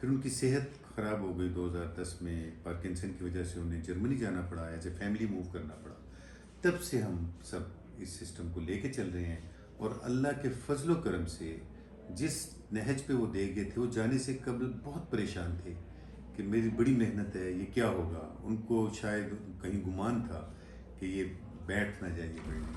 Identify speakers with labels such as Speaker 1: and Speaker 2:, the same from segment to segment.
Speaker 1: پھر ان کی صحت خراب ہو گئی 2010 میں، پارکنسن کی وجہ سے انہیں جرمنی جانا پڑا، ایز اے فیملی موو کرنا پڑا. تب سے ہم سب اس سسٹم کو لے کے چل رہے ہیں، اور اللہ کے فضل و کرم سے جس نہج پہ وہ دے گئے تھے، وہ جانے سے قبل بہت پریشان تھے کہ میری بڑی محنت ہے، یہ کیا ہوگا. ان کو شاید کہیں گمان تھا کہ یہ بیٹھ نہ جائے.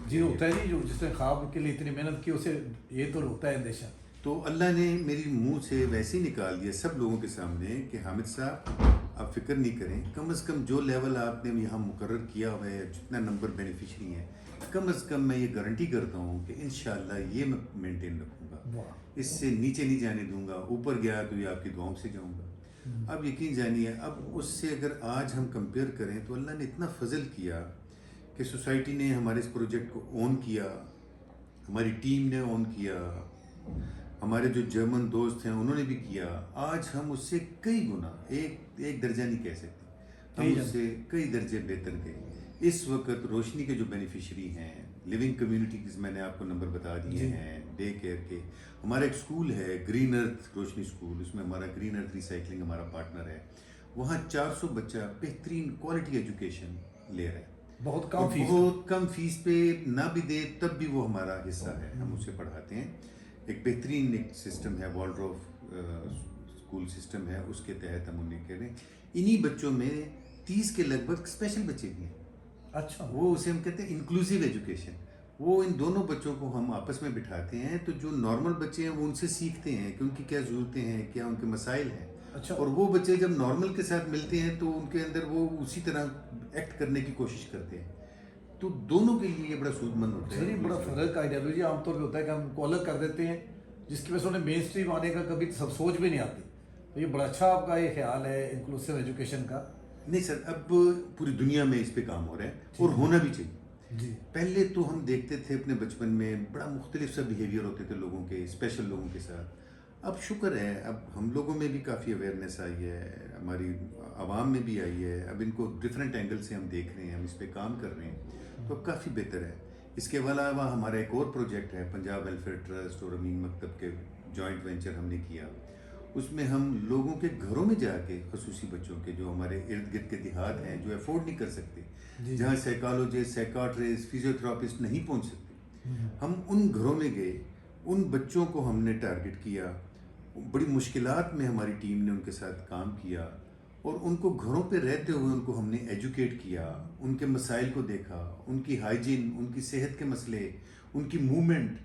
Speaker 2: جی ہوتا ہے جی، جو جس نے خواب کے لیے اتنی محنت کی اسے یہ تو ہوتا ہے اندیشہ.
Speaker 1: تو اللہ نے میری منہ سے ویسے ہی نکال دیا سب لوگوں کے سامنے کہ حامد صاحب آپ فکر نہیں کریں، کم از کم جو لیول آپ نے یہاں مقرر کیا ہوا ہے، جتنا نمبر بینیفیشری ہیں، کم از کم میں یہ گارنٹی کرتا ہوں کہ انشاءاللہ یہ میں مینٹین رکھوں گا، اس سے نیچے نہیں جانے دوں گا. اوپر گیا تو یہ آپ کی دعاؤں سے جاؤں گا. اب یقین جانیے، اب اس سے اگر آج ہم کمپیئر کریں تو اللہ نے اتنا فضل کیا کہ سوسائٹی نے ہمارے اس پروجیکٹ کو اون کیا، ہماری ٹیم نے اون کیا، ہمارے جو جرمن دوست ہیں انہوں نے بھی کیا. آج ہم اس سے کئی گنا، ایک درجہ نہیں کہہ سکتے، ہم اس سے کئی درجے بہتر گئے. اس وقت روشنی کے جو بینیفیشری ہیں، لیونگ کمیونٹیز میں نے آپ کو نمبر بتا دیے ہیں، ڈے کیئر کے. ہمارا ایک سکول ہے گرین ارتھ روشنی سکول، اس میں ہمارا گرین ارتھ ریسائکلنگ ہمارا پارٹنر ہے. وہاں 400 بچہ بہترین کوالٹی ایجوکیشن لے رہے ہیں،
Speaker 2: بہت
Speaker 1: کم فیس پہ نہ بھی دے تب بھی وہ ہمارا حصہ ہے، ہم اسے پڑھاتے ہیں. ایک بہترین ایک سسٹم ہے، والڈروف اسکول سسٹم ہے، اس کے تحت ہم انہیں کہہ رہے ہیں. انہی بچوں میں 30 کے لگ بھگ اسپیشل بچے بھی ہیں.
Speaker 2: اچھا،
Speaker 1: وہ اسے ہم کہتے ہیں انکلوسیو ایجوکیشن. وہ ان دونوں بچوں کو ہم آپس میں بٹھاتے ہیں، تو جو نارمل بچے ہیں وہ ان سے سیکھتے ہیں کہ ان کی کیا ضرورتیں ہیں، کیا ان کے مسائل ہیں.
Speaker 2: اچھا،
Speaker 1: اور وہ بچے جب نارمل کے ساتھ ملتے ہیں تو ان کے اندر وہ اسی طرح ایکٹ کرنے کی کوشش کرتے ہیں. تو دونوں کے لیے یہ بڑا سود مند ہوتا ہے.
Speaker 2: بڑا فرق آئیڈیالوجی عام طور پہ ہوتا ہے کہ ہم کو الگ کر دیتے ہیں، جس کی وجہ سے انہیں مین اسٹریم آنے کا کبھی سب سوچ بھی نہیں آتی. تو یہ بڑا اچھا آپ کا یہ خیال ہے انکلوسیو ایجوکیشن کا.
Speaker 1: نہیں سر، اب پوری دنیا میں اس پہ کام ہو رہا ہے اور ہونا بھی چاہیے.
Speaker 2: جی،
Speaker 1: پہلے تو ہم دیکھتے تھے اپنے بچپن میں بڑا مختلف سا بیہیویئر ہوتے تھے لوگوں کے، اسپیشل لوگوں کے ساتھ. اب شکر ہے اب ہم لوگوں میں بھی کافی اویئرنیس آئی ہے، ہماری عوام میں بھی آئی ہے. اب ان کو ڈفرینٹ اینگل سے ہم دیکھ رہے ہیں، ہم اس پہ کام کر رہے ہیں، تو کافی بہتر ہے. اس کے علاوہ ہمارا ایک اور پروجیکٹ ہے پنجاب ویلفیئر ٹرسٹ اور امین مکتب کے جوائنٹ وینچر ہم نے کیا. اس میں ہم لوگوں کے گھروں میں جا کے، خصوصی بچوں کے جو ہمارے ارد گرد کے دیہات ہیں جو افورڈ نہیں کر سکتے، جہاں سائیکالوجسٹ، سائیکاٹرسٹ، فزیوتھراپسٹ نہیں پہنچ سکتے، ہم ان گھروں میں گئے. ان بچوں کو ہم نے ٹارگٹ کیا، بڑی مشکلات میں ہماری ٹیم نے ان کے ساتھ کام کیا، اور ان کو گھروں پہ رہتے ہوئے ان کو ہم نے ایجوکیٹ کیا، ان کے مسائل کو دیکھا، ان کی ہائیجین، ان کی صحت کے مسئلے، ان کی موومنٹ،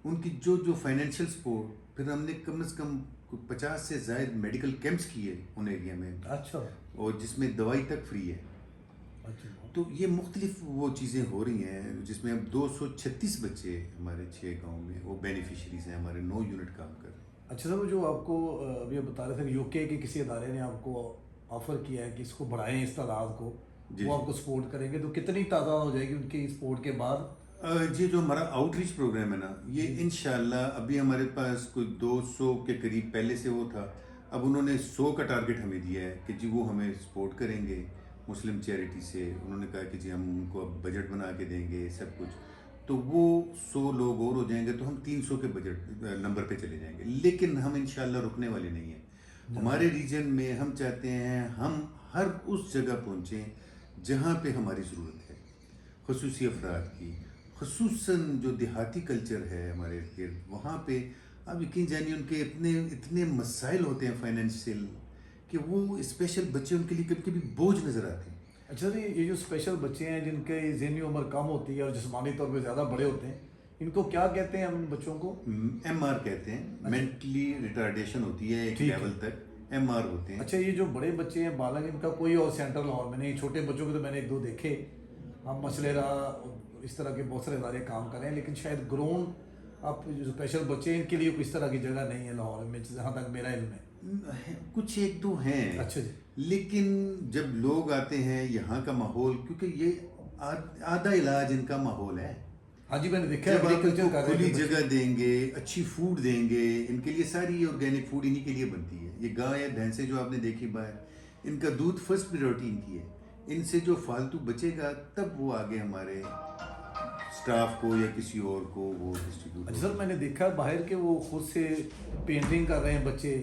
Speaker 1: ان کی جو فائنینشیل سپورٹ. پھر ہم نے کم از کم 50 سے زائد میڈیکل کیمپس کیے ان ایریا میں.
Speaker 2: اچھا،
Speaker 1: اور جس میں دوائی تک فری ہے. تو یہ مختلف وہ چیزیں ہو رہی ہیں جس میں اب 236 بچے ہمارے 6 گاؤں میں وہ بینیفیشریز ہیں، ہمارے 9 یونٹ کام کر رہے ہیں.
Speaker 2: اچھا سر، جو آپ کو ابھی آپ بتا رہے تھے کہ یو کے کسی ادارے نے آپ کو آفر کیا ہے کہ اس کو بڑھائیں، اس تعداد کو، وہ آپ کو سپورٹ کریں گے، تو کتنی تعداد ہو جائے گی ان کی سپورٹ کے بعد؟
Speaker 1: یہ جو ہمارا آؤٹ ریچ پروگرام ہے نا، یہ انشاءاللہ ابھی ہمارے پاس کوئی 200 کے قریب پہلے سے وہ تھا. اب انہوں نے 100 کا ٹارگٹ ہمیں دیا ہے کہ جی وہ ہمیں سپورٹ کریں گے مسلم چیریٹی سے. انہوں نے کہا کہ جی ہم ان کو اب بجٹ بنا کے دیں گے سب کچھ. تو وہ 100 لوگ اور ہو جائیں گے تو ہم 300 کے بجٹ نمبر پہ چلے جائیں گے. لیکن ہم انشاءاللہ رکنے والے نہیں ہیں. ہمارے ریجن میں ہم چاہتے ہیں ہم ہر اس جگہ پہنچیں جہاں پہ ہماری ضرورت ہے، خصوصی افراد کی، خصوصاً جو دیہاتی کلچر ہے ہمارے ارد گرد. وہاں پہ اب یقین جانیے ان کے اتنے مسائل ہوتے ہیں فائنینشیل کہ وہ اسپیشل بچے ان کے لیے کبھی کبھی بوجھ نظر آتے ہیں.
Speaker 2: اچھا جی، یہ جو اسپیشل بچے ہیں جن کے ذہنی عمر کم ہوتی ہے اور جسمانی طور پہ زیادہ بڑے ہوتے ہیں، ان کو کیا کہتے ہیں ہم ان بچوں کو؟
Speaker 1: ایم آر کہتے ہیں. مینٹلی ریٹارڈیشن ہوتی ہے ایک لیول تک، ایم آر ہوتے ہیں.
Speaker 2: اچھا، یہ جو بڑے بچے ہیں بالغ، ان کا کوئی اور سینٹر لاہور میں نہیں؟ چھوٹے بچوں کے تو میں نے 1-2 دیکھے، ہم مسئلے رہا اس طرح کے بہت سارے ادارے کام کر رہے ہیں، لیکن شاید گرون آپ جو اسپیشل بچے ہیں ان کے لیے کوئی اس طرح کی جگہ نہیں ہے لاہور میں، جہاں تک میرا علم ہے.
Speaker 1: کچھ 1-2 ہیں.
Speaker 2: اچھا جی.
Speaker 1: لیکن جب لوگ آتے ہیں یہاں کا ماحول، کیونکہ یہ آدھا علاج ان کا ماحول ہے.
Speaker 2: ہاں جی، میں نے دیکھا
Speaker 1: جب آپ ان کو کھلی جگہ دیں گے، اچھی فوڈ دیں گے، ان کے لیے ساری آرگینک فوڈ انہی کے لیے بنتی ہے. یہ گائے یا بھینسیں جو آپ نے دیکھی باہر، ان کا دودھ فرسٹ پریورٹی ان کی ہے. ان سے جو فالتو بچے گا تب وہ آگے ہمارے سٹاف کو یا کسی اور کو وہ ڈسٹریبیوٹ.
Speaker 2: اچھا سر، میں نے دیکھا باہر کے وہ خود سے پینٹنگ کر رہے ہیں بچے،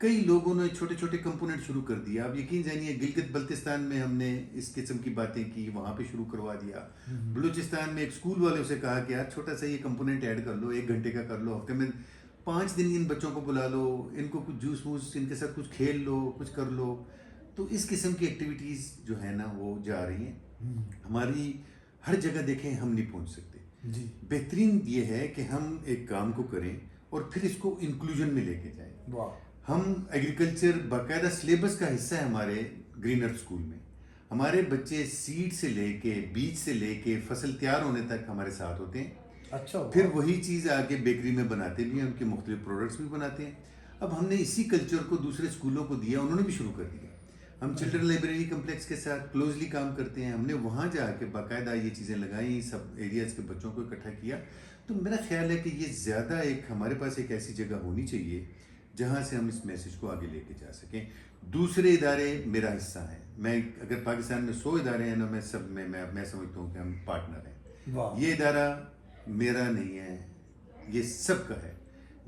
Speaker 1: کئی لوگوں نے چھوٹے چھوٹے کمپوننٹ شروع کر دیا. اب یقین جانیے گلگت بلتستان میں ہم نے اس قسم کی باتیں کی, وہاں پہ شروع کروا دیا. بلوچستان میں ایک اسکول والوں سے کہا کہ یار چھوٹا سا یہ کمپوننٹ ایڈ کر لو, 1 گھنٹے کا کر لو, ہفتے میں 5 دن ان بچوں کو بلا لو, ان کو کچھ جوس ووس ان کے ساتھ کچھ کھیل لو, کچھ کر لو. تو اس قسم کی ایکٹیویٹیز جو ہے نا وہ جا رہی ہیں. ہماری ہر جگہ دیکھیں ہم نہیں پہنچ سکتے.
Speaker 2: جی
Speaker 1: بہترین یہ ہے کہ ہم ایک کام کو کریں اور پھر اس کو انکلوژن میں لے کے جائیں.
Speaker 2: واہ,
Speaker 1: ہم ایگریکلچر باقاعدہ سلیبس کا حصہ ہے ہمارے گرین ارتھ اسکول میں. ہمارے بچے سیڈ سے لے کے, بیج سے لے کے فصل تیار ہونے تک ہمارے ساتھ ہوتے ہیں.
Speaker 2: اچھا.
Speaker 1: پھر وہی چیز آگے بیکری میں بناتے بھی ہیں, ان کے مختلف پروڈکٹس بھی بناتے ہیں. اب ہم نے اسی کلچر کو دوسرے اسکولوں کو دیا, انہوں نے بھی شروع کر دیا. ہم چلڈرن لائبریری کمپلیکس کے ساتھ کلوزلی کام کرتے ہیں. ہم نے وہاں جا کے باقاعدہ یہ چیزیں لگائیں, سب ایریاز کے بچوں کو اکٹھا کیا. تو میرا خیال ہے کہ یہ زیادہ ایک ہمارے پاس ایک ایسی جگہ ہونی چاہیے جہاں سے ہم اس میسج کو آگے لے کے جا سکیں. دوسرے ادارے میرا حصہ ہیں. میں اگر پاکستان میں 100 ادارے ہیں نا, میں سب میں سمجھتا ہوں کہ ہم پارٹنر ہیں.
Speaker 2: واہ,
Speaker 1: یہ ادارہ میرا نہیں ہے, یہ سب کا ہے.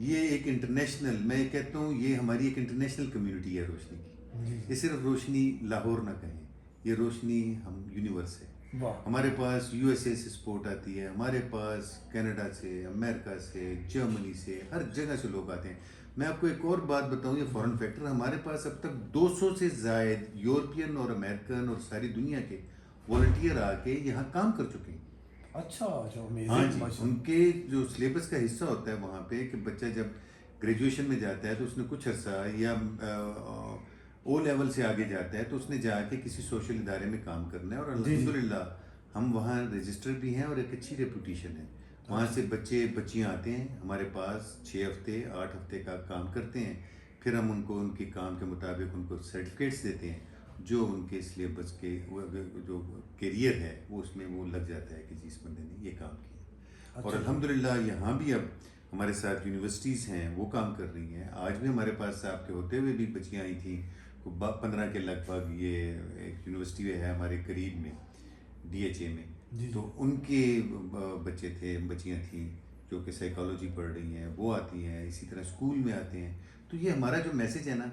Speaker 1: یہ ایک انٹرنیشنل, میں کہتا ہوں یہ ہماری ایک انٹرنیشنل کمیونٹی ہے روشنی کی. یہ صرف روشنی لاہور نہ کہیں, یہ روشنی ہم یونیورس ہے.
Speaker 2: واہ,
Speaker 1: ہمارے پاس یو ایس اے سے سپورٹ آتی ہے, ہمارے پاس کینیڈا سے, امریکہ سے, جرمنی سے, ہر جگہ سے لوگ آتے ہیں. میں آپ کو ایک اور بات بتاؤں, یہ فورن فیکٹر, ہمارے پاس اب تک 200 سے زائد یورپین اور امریکن اور ساری دنیا کے والنٹیئر آ کے یہاں کام کر چکے ہیں.
Speaker 2: اچھا اچھا,
Speaker 1: ہاں
Speaker 2: امیزنگ.
Speaker 1: جی, ان کے جو سلیبس کا حصہ ہوتا ہے وہاں پہ کہ بچہ جب گریجویشن میں جاتا ہے تو اس نے کچھ عرصہ یا او لیول سے آگے جاتا ہے تو اس نے جا کے کسی سوشل ادارے میں کام کرنا ہے. اور الحمدللہ ہم وہاں رجسٹر بھی ہیں اور ایک اچھی ریپوٹیشن ہے. وہاں سے بچیاں آتے ہیں ہمارے پاس, 6 ہفتے 8 ہفتے کا کام کرتے ہیں. پھر ہم ان کو ان کے کام کے مطابق ان کو سرٹیفکیٹس دیتے ہیں جو ان کے سلیبس کے جو کیریئر ہے وہ اس میں وہ لگ جاتا ہے کہ جی اس بندے نے یہ کام کیا. اور الحمدللہ یہاں بھی اب ہمارے ساتھ یونیورسٹیز ہیں وہ کام کر رہی ہیں. آج بھی ہمارے پاس آپ کے ہوتے ہوئے بھی بچیاں آئی تھیں 15 کے لگ بھگ. یہ ایک یونیورسٹی ہے ہمارے قریب میں ڈی ایچ اے میں, تو ان کے بچے تھے, بچیاں تھیں جو کہ سائیکالوجی پڑھ رہی ہیں, وہ آتی ہیں. اسی طرح اسکول میں آتے ہیں. تو یہ ہمارا جو میسج ہے نا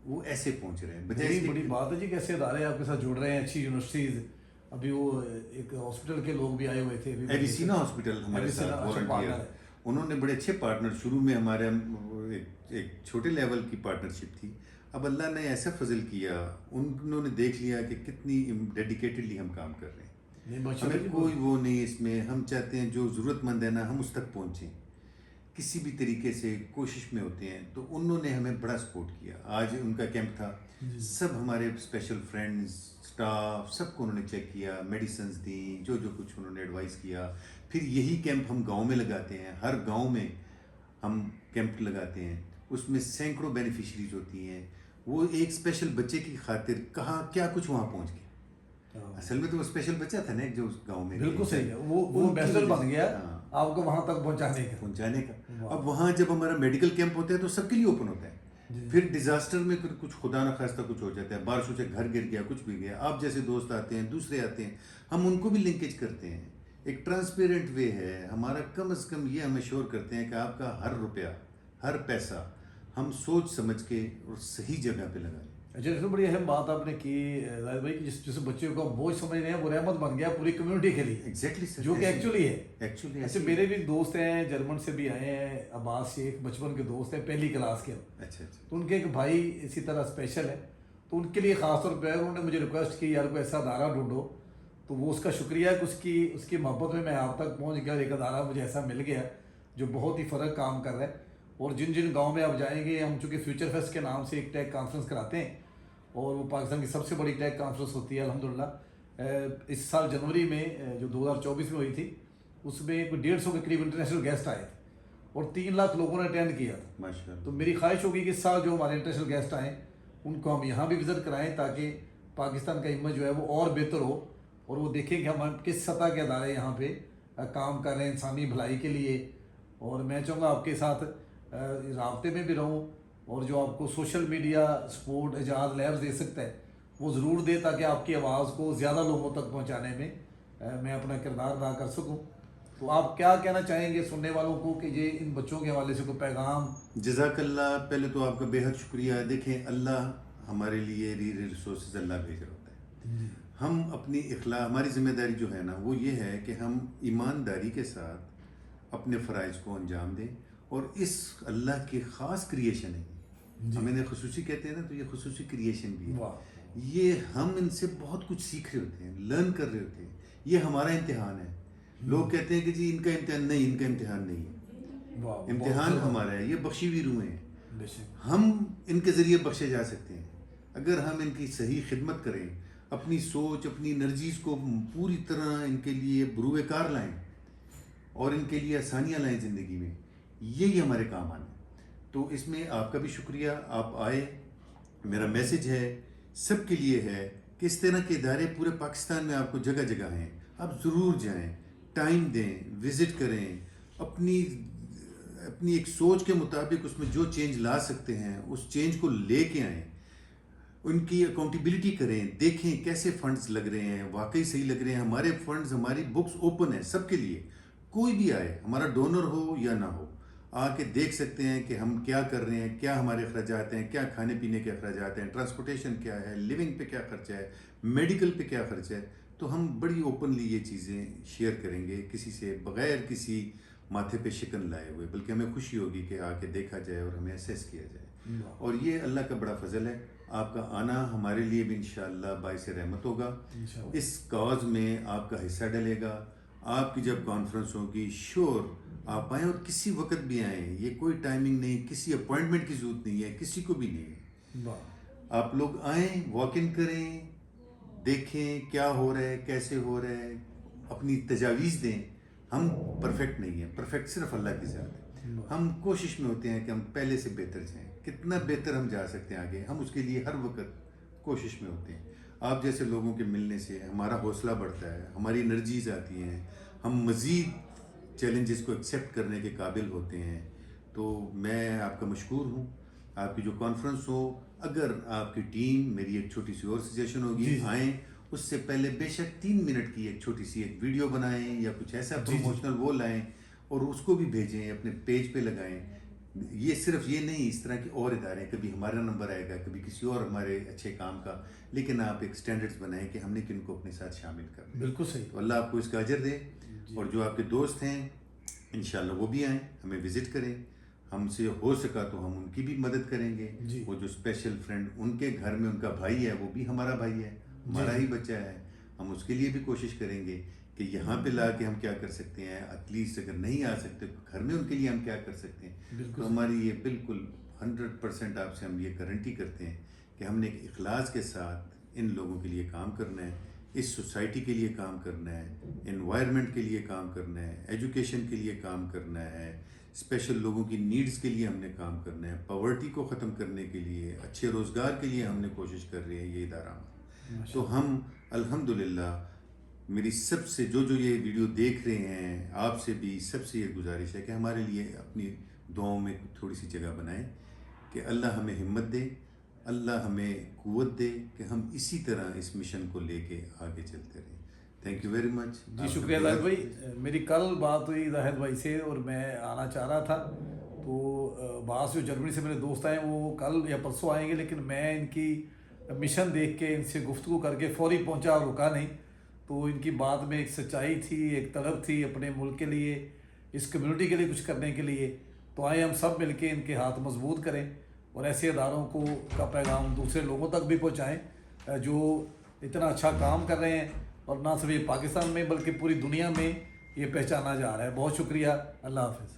Speaker 1: وہ ایسے پہنچ رہے ہیں.
Speaker 2: بڑی بڑی بات ہے جی, کیسے ادارے آپ کے ساتھ جڑ رہے ہیں, اچھی یونیورسٹیز. ابھی وہ ایک ہاسپٹل کے لوگ بھی آئے ہوئے تھے,
Speaker 1: ایویسینا ہاسپٹل ہمارے ساتھ والنٹیئر, انہوں نے بڑے اچھے پارٹنر. شروع میں ہمارے ایک چھوٹے لیول کی پارٹنرشپ تھی. اب اللہ نے ایسا فضل کیا, انہوں نے دیکھ لیا کہ کتنی ڈیڈیکیٹڈلی ہم کام کر رہے ہیں. ہمیں کوئی وہ نہیں اس میں, ہم چاہتے ہیں جو ضرورت مند ہے نا ہم اس تک پہنچیں, کسی بھی طریقے سے کوشش میں ہوتے ہیں. تو انہوں نے ہمیں بڑا سپورٹ کیا. آج ان کا کیمپ تھا, سب ہمارے اسپیشل فرینڈز, اسٹاف, سب کو انہوں نے چیک کیا, میڈیسنز دیں, جو کچھ انہوں نے ایڈوائز کیا. پھر یہی کیمپ ہم گاؤں میں لگاتے ہیں, ہر گاؤں میں ہم کیمپ لگاتے ہیں. اس میں سینکڑوں بینیفیشریز ہوتی ہیں. وہ ایک اسپیشل بچے کی خاطر کہاں کیا کچھ وہاں پہنچ گیا. اصل میں تو وہ اسپیشل بچہ تھا نا ایک جو اس گاؤں میں.
Speaker 2: بالکل صحیح ہے, وہ بیسل بن گیا آپ کو وہاں تک پہنچانے کا.
Speaker 1: اب وہاں جب ہمارا میڈیکل کیمپ ہوتا ہے تو سب کے لیے اوپن ہوتا ہے. پھر ڈیزاسٹر میں کچھ خدا نخواستہ کچھ ہو جاتا ہے, بارشوں سے گھر گر گیا, کچھ بھی گیا, آپ جیسے دوست آتے ہیں, دوسرے آتے ہیں, ہم ان کو بھی لنکیج کرتے ہیں. ایک ٹرانسپیرنٹ وے ہے ہمارا. کم از کم یہ ہم ایشور کرتے ہیں کہ آپ کا ہر روپیہ, ہر پیسہ ہم سوچ سمجھ کے اور صحیح جگہ پہ لگائیں.
Speaker 2: اچھا, اس میں بڑی اہم بات آپ نے کی زاہد بھائی, کہ جس بچے کو بوجھ سمجھ رہے ہیں وہ رحمت بن گیا پوری کمیونٹی کے لیے.
Speaker 1: ایگزیکٹلی سر,
Speaker 2: جو کہ ایکچولی ہے.
Speaker 1: ایکچولی
Speaker 2: میرے بھی دوست ہیں, جرمن سے بھی آئے ہیں, عباس شیخ بچپن کے دوست ہیں, پہلی کلاس کے.
Speaker 1: اچھا,
Speaker 2: تو ان کے ایک بھائی اسی طرح اسپیشل ہے, تو ان کے لیے خاص طور پہ انہوں نے مجھے ریکویسٹ کی یار کوئی ایسا ادارہ ڈھونڈو. تو وہ اس کا شکریہ ہے کہ اس کی محبت میں آپ تک پہنچ گیا. ایک ادارہ مجھے ایسا مل گیا جو بہت ہی فرق کام کر رہا ہے. اور جن گاؤں میں آپ جائیں گے, ہم چونکہ فیوچر فیسٹ کے نام سے ایک ٹیک کانفرنس کراتے ہیں, اور وہ پاکستان کی سب سے بڑی ٹیک کانفرنس ہوتی ہے الحمدللہ. اس سال جنوری میں جو 2024 میں ہوئی تھی, اس میں 150 کے قریب انٹرنیشنل گیسٹ آئے تھے اور 3 لاکھ لوگوں نے اٹینڈ کیا تھا. تو میری خواہش ہوگی کہ اس سال جو ہمارے انٹرنیشنل گیسٹ آئیں ان کو ہم یہاں بھی وزٹ کرائیں, تاکہ پاکستان کا امیج جو ہے وہ اور بہتر ہو, اور وہ دیکھیں کہ ہم کس سطح کے ادارے یہاں پہ کام کر رہے ہیں انسانی بھلائی کے لیے. اور میں چاہوں گا آپ کے ساتھ رابطے میں بھی رہوں, اور جو آپ کو سوشل میڈیا سپورٹ اعجاز لیبز دے سکتا ہے وہ ضرور دے, تاکہ آپ کی آواز کو زیادہ لوگوں تک پہنچانے میں میں اپنا کردار ادا کر سکوں. تو آپ کیا کہنا چاہیں گے سننے والوں کو کہ یہ ان بچوں کے حوالے سے کوئی پیغام؟
Speaker 1: جزاک اللہ، پہلے تو آپ کا بے حد شکریہ. دیکھیں اللہ ہمارے لیے ریسورسز اللہ بھیج رہا ہوتا ہے. ہم اپنی ہماری ذمہ داری جو ہے نا وہ یہ ہے کہ ہم ایمانداری کے ساتھ اپنے فرائض کو انجام دیں، اور اس اللہ کی خاص کریشن ہے. ہم انہیں خصوصی کہتے ہیں نا، تو یہ خصوصی کریشن بھی ہے. یہ ہم ان سے بہت کچھ سیکھ رہے ہوتے ہیں، لرن کر رہے ہوتے ہیں. یہ ہمارا امتحان ہے. لوگ کہتے ہیں کہ جی ان کا امتحان نہیں، ان کا امتحان نہیں ہے. امتحان ہمارا ہے. یہ بخشی ہوئی روحیں ہیں، ہم ان کے ذریعے بخشے جا سکتے ہیں اگر ہم ان کی صحیح خدمت کریں، اپنی سوچ، اپنی انرجیز کو پوری طرح ان کے لیے بروئے کار لائیں اور ان کے لیے آسانیاں لائیں زندگی میں. یہی ہمارے کام آنا ہے. تو اس میں آپ کا بھی شکریہ، آپ آئے. میرا میسج ہے سب کے لیے ہے کہ اس طرح کے ادارے پورے پاکستان میں آپ کو جگہ جگہ ہیں. آپ ضرور جائیں، ٹائم دیں، وزٹ کریں، اپنی ایک سوچ کے مطابق اس میں جو چینج لا سکتے ہیں اس چینج کو لے کے آئیں. ان کی اکاؤنٹیبلٹی کریں، دیکھیں کیسے فنڈز لگ رہے ہیں، واقعی صحیح لگ رہے ہیں. ہمارے فنڈز، ہماری بکس اوپن ہیں سب کے لیے. کوئی بھی آئے، ہمارا ڈونر ہو یا نہ ہو، آ کے دیکھ سکتے ہیں کہ ہم کیا کر رہے ہیں، کیا ہمارے اخراجات ہیں، کیا کھانے پینے کے اخراجات ہیں، ٹرانسپورٹیشن کیا ہے، لیونگ پہ کیا خرچہ ہے، میڈیکل پہ کیا خرچہ ہے. تو ہم بڑی اوپنلی یہ چیزیں شیئر کریں گے کسی سے، بغیر کسی ماتھے پہ شکن لائے ہوئے. بلکہ ہمیں خوشی ہوگی کہ آ کے دیکھا جائے اور ہمیں اسیس کیا جائے. اور یہ اللہ کا بڑا فضل ہے. آپ کا آنا ہمارے لیے بھی انشاءاللہ باعث رحمت ہوگا. اس کاز میں آپ کا حصہ ڈلے گا. آپ کی جب کانفرنس ہوگی شور آپ آئیں، اور کسی وقت بھی آئیں. یہ کوئی ٹائمنگ نہیں، کسی اپوائنٹمنٹ کی ضرورت نہیں ہے، کسی کو بھی نہیں ہے. آپ لوگ آئیں، واک ان کریں، دیکھیں کیا ہو رہا ہے، کیسے ہو رہا ہے، اپنی تجاویز دیں. ہم پرفیکٹ نہیں ہیں، پرفیکٹ صرف اللہ کی ذات ہے. ہم کوشش میں ہوتے ہیں کہ ہم پہلے سے بہتر جائیں. کتنا بہتر ہم جا سکتے ہیں آگے، ہم اس کے لیے ہر وقت کوشش میں ہوتے ہیں. آپ جیسے لوگوں کے ملنے سے ہمارا حوصلہ بڑھتا ہے، ہماری انرجیز آتی ہیں، ہم مزید چیلنجز کو ایکسیپٹ کرنے کے قابل ہوتے ہیں. تو میں آپ کا مشکور ہوں. آپ کی جو کانفرنس ہو، اگر آپ کی ٹیم، میری ایک چھوٹی سی اور سجیشن ہوگی، آئیں اس سے پہلے بے شک 3 منٹ کی ایک چھوٹی سی ایک ویڈیو بنائیں یا کچھ ایسا پروموشنل وہ لائیں اور اس کو بھی بھیجیں، اپنے پیج پہ لگائیں. یہ صرف یہ نہیں، اس طرح کے اور ادارے، کبھی ہمارا نمبر آئے گا، کبھی کسی اور ہمارے اچھے کام کا. لیکن آپ ایک سٹینڈرڈز بنائیں کہ ہم نے کن کو اپنے ساتھ شامل کرنا.
Speaker 2: بالکل صحیح.
Speaker 1: تو اللہ آپ کو اس کا اجر دے. اور جو آپ کے دوست ہیں انشاءاللہ وہ بھی آئیں، ہمیں وزٹ کریں. ہم سے ہو سکا تو ہم ان کی بھی مدد کریں گے. وہ جو اسپیشل فرینڈ ان کے گھر میں ان کا بھائی ہے، وہ بھی ہمارا بھائی ہے، ہمارا ہی بچہ ہے. ہم اس کے لیے بھی کوشش کریں گے کہ یہاں پہ لا کے ہم کیا کر سکتے ہیں. ایٹ لیسٹ اگر نہیں آ سکتے گھر میں، ان کے لیے ہم کیا کر سکتے ہیں. تو ہماری یہ بالکل 100% آپ سے ہم یہ گارنٹی کرتے ہیں کہ ہم نے ایک اخلاص کے ساتھ ان لوگوں کے لیے کام کرنا ہے، اس سوسائٹی کے لیے کام کرنا ہے، انوائرمنٹ کے لیے کام کرنا ہے، ایجوکیشن کے لیے کام کرنا ہے، اسپیشل لوگوں کی نیڈز کے لیے ہم نے کام کرنا ہے، پاورٹی کو ختم کرنے کے لیے، اچھے روزگار کے لیے ہم نے کوشش کر رہے ہیں یہ ادارہ. تو ہم الحمدللہ، میری سب سے جو یہ ویڈیو دیکھ رہے ہیں، آپ سے بھی سب سے یہ گزارش ہے کہ ہمارے لیے اپنی دعاؤں میں تھوڑی سی جگہ بنائیں کہ اللہ ہمیں ہمت دے، اللہ ہمیں قوت دے کہ ہم اسی طرح اس مشن کو لے کے آگے چلتے رہیں. Thank you very much.
Speaker 2: جی شکریہ زاہد بھائی. میری کل بات ہوئی زاہد بھائی سے اور میں آنا چاہ رہا تھا. تو بعض جو جرمنی سے میرے دوست آئے وہ کل یا پرسوں آئیں گے، لیکن میں ان کی مشن دیکھ کے ان سے گفتگو کر کے فوری پہنچا اور رکا نہیں. تو ان کی بات میں ایک سچائی تھی، ایک طلب تھی اپنے ملک کے لیے، اس کمیونٹی کے لیے کچھ کرنے کے لیے. تو آئیں ہم سب مل کے ان کے ہاتھ مضبوط کریں اور ایسے اداروں کو کا پیغام دوسرے لوگوں تک بھی پہنچائیں جو اتنا اچھا کام کر رہے ہیں، اور نہ صرف یہ پاکستان میں بلکہ پوری دنیا میں یہ پہچانا جا رہا ہے. بہت شکریہ. اللہ حافظ.